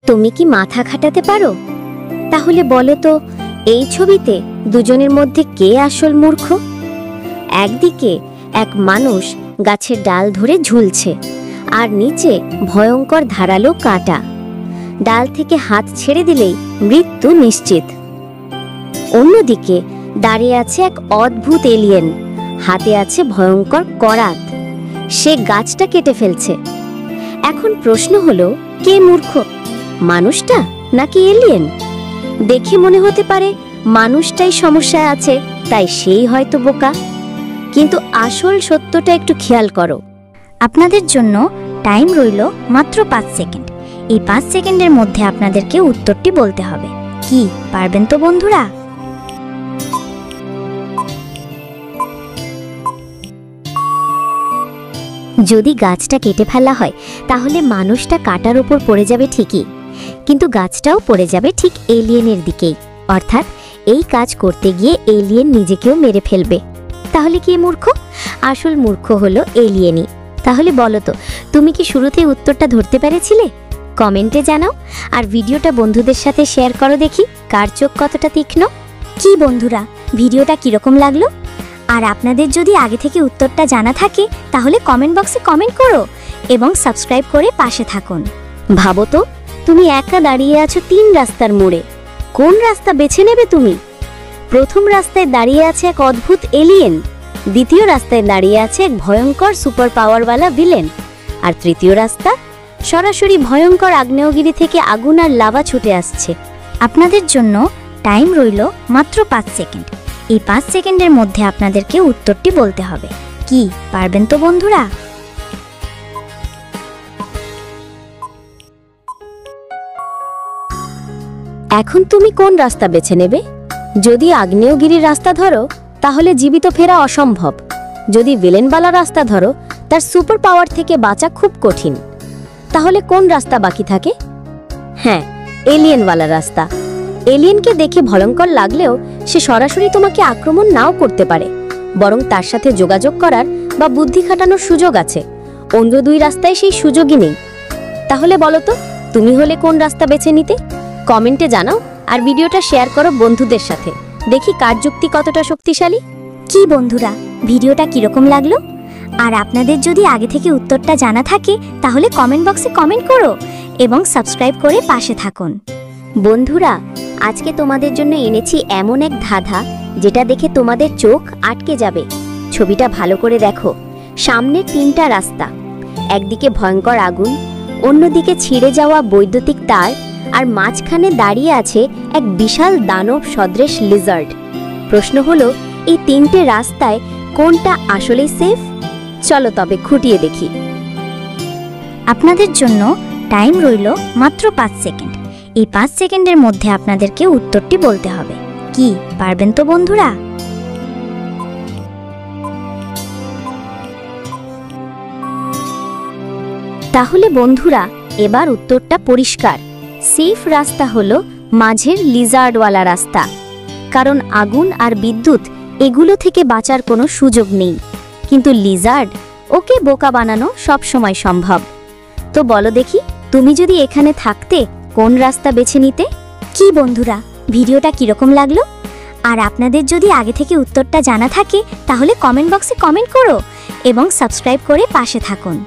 তুমি কি মাথা খাটাতে পারো? তাহলে বলো তো, এই ছবিতে দুজনের মধ্যে কে আসল মূর্খ? একদিকে এক মানুষ গাছের ডাল ধরে ঝুলছে, আর নিচে ভয়ঙ্কর ধারালো কাঁটা। ডাল থেকে হাত ছেড়ে দিলেই মৃত্যু নিশ্চিত। অন্যদিকে দাঁড়িয়ে আছে এক অদ্ভুত এলিয়েন, হাতে আছে ভয়ঙ্কর করাত। সে গাছটা কেটে ফেলছে। এখন প্রশ্ন হলো, কে মূর্খ, মানুষটা নাকি এলিয়েন? দেখে মনে হতে পারে মানুষটাই সমস্যায় আছে, তাই সেই হয়তো বোকা। কিন্তু আসল সত্যটা একটু খেয়াল করো। আপনাদের জন্য টাইম রইল মাত্র 5 সেকেন্ড। এই 5 সেকেন্ডের মধ্যে আপনাদেরকে উত্তরটি বলতে হবে। কি পারবেন তো বন্ধুরা? যদি গাছটা কেটে ফেলা হয়, তাহলে মানুষটা কাটার উপর পড়ে যাবে ঠিকই, কিন্তু গাছটাও পড়ে যাবে ঠিক এলিয়েনের দিকেই। অর্থাৎ এই কাজ করতে গিয়ে এলিয়েন নিজেকেও মেরে ফেলবে। তাহলে কে মূর্খ? আসল মূর্খ হলো এলিয়েনই। তাহলে বলো তো, তুমি কি শুরুতেই উত্তরটা ধরতে পেরেছিলে? কমেন্টে জানাও, আর ভিডিওটা বন্ধুদের সাথে শেয়ার করো, দেখি কার চোখ কতটা তীক্ষ্ণ। কি বন্ধুরা, ভিডিওটা কিরকম লাগলো? আর আপনাদের যদি আগে থেকে উত্তরটা জানা থাকে, তাহলে কমেন্ট বক্সে কমেন্ট করো এবং সাবস্ক্রাইব করে পাশে থাকুন। ভাবো তো, তুমি একা দাঁড়িয়ে আছো 3 রাস্তার মোড়ে। কোন রাস্তা বেছে নেবে তুমি? প্রথম রাস্তায় দাঁড়িয়ে আছে এক অদ্ভুত এলিয়েন, দ্বিতীয় রাস্তায় দাঁড়িয়ে আছে এক ভয়ঙ্কর সুপার পাওয়ারওয়ালা ভিলেন, আর তৃতীয় রাস্তা সরাসরি ভয়ঙ্কর আগ্নেয়গিরি থেকে আগুন আর লাভা ছুটে আসছে। আপনাদের জন্য টাইম রইল মাত্র 5 সেকেন্ড। এই 5 সেকেন্ডের মধ্যে আপনাদেরকে উত্তরটি বলতে হবে। কি পারবেন তো বন্ধুরা? এখন তুমি কোন রাস্তা বেছে নেবে? যদি আগ্নেয়গিরির রাস্তা ধরো, তাহলে জীবিত ফেরা অসম্ভব। যদি ভিলেনওয়ালা রাস্তা ধরো, তার সুপার পাওয়ার থেকে বাঁচা খুব কঠিন। তাহলে কোন রাস্তা বাকি থাকে? হ্যাঁ, এলিয়েনওয়ালা রাস্তা। এলিয়েনকে দেখে ভয়ঙ্কর লাগলেও সে সরাসরি তোমাকে আক্রমণ নাও করতে পারে, বরং তার সাথে যোগাযোগ করার বা বুদ্ধি খাটানোর সুযোগ আছে। অন্য 2 রাস্তায় সেই সুযোগই নেই। তাহলে বলো তো, তুমি হলে কোন রাস্তা বেছে নিতে? কমেন্টে জানাও, আর ভিডিওটা শেয়ার করো বন্ধুদের সাথে, দেখি কার যুক্তি কতটা শক্তিশালী। কি বন্ধুরা, ভিডিওটা কিরকম লাগলো? আর আপনাদের যদি আগে থেকে উত্তরটা জানা থাকে, তাহলে কমেন্ট বক্সে কমেন্ট করো এবং সাবস্ক্রাইব করে পাশে থাকুন। বন্ধুরা, আজকে তোমাদের জন্য এনেছি এমন এক ধাঁধা, যেটা দেখে তোমাদের চোখ আটকে যাবে। ছবিটা ভালো করে দেখো। সামনে 3টা রাস্তা, একদিকে ভয়ঙ্কর আগুন, অন্যদিকে ছিঁড়ে যাওয়া বৈদ্যুতিক তার, আর মাঝখানে দাঁড়িয়ে আছে এক বিশাল দানব সদৃশ লিজার্ড। প্রশ্ন হলো, এই 3টে রাস্তায় কোনটা আসলেই সেফ? চলো তবে খুঁটিয়ে দেখি। আপনাদের জন্য টাইম রইল মাত্র 5 সেকেন্ড। এই 5 সেকেন্ডের মধ্যে আপনাদেরকে উত্তরটি বলতে হবে। কি পারবেন তো বন্ধুরা? তাহলে বন্ধুরা, এবার উত্তরটা পরিষ্কার। সেফ রাস্তা হলো মাঝের লিজার্ডওয়ালা রাস্তা, কারণ আগুন আর বিদ্যুৎ এগুলো থেকে বাঁচার কোনো সুযোগ নেই। কিন্তু লিজার্ড, ওকে বোকা বানানো সবসময় সম্ভব। তো বলো দেখি, তুমি যদি এখানে থাকতে কোন রাস্তা বেছে নিতে? কি বন্ধুরা, ভিডিওটা কিরকম লাগলো? আর আপনাদের যদি আগে থেকে উত্তরটা জানা থাকে, তাহলে কমেন্ট বক্সে কমেন্ট করো এবং সাবস্ক্রাইব করে পাশে থাকুন।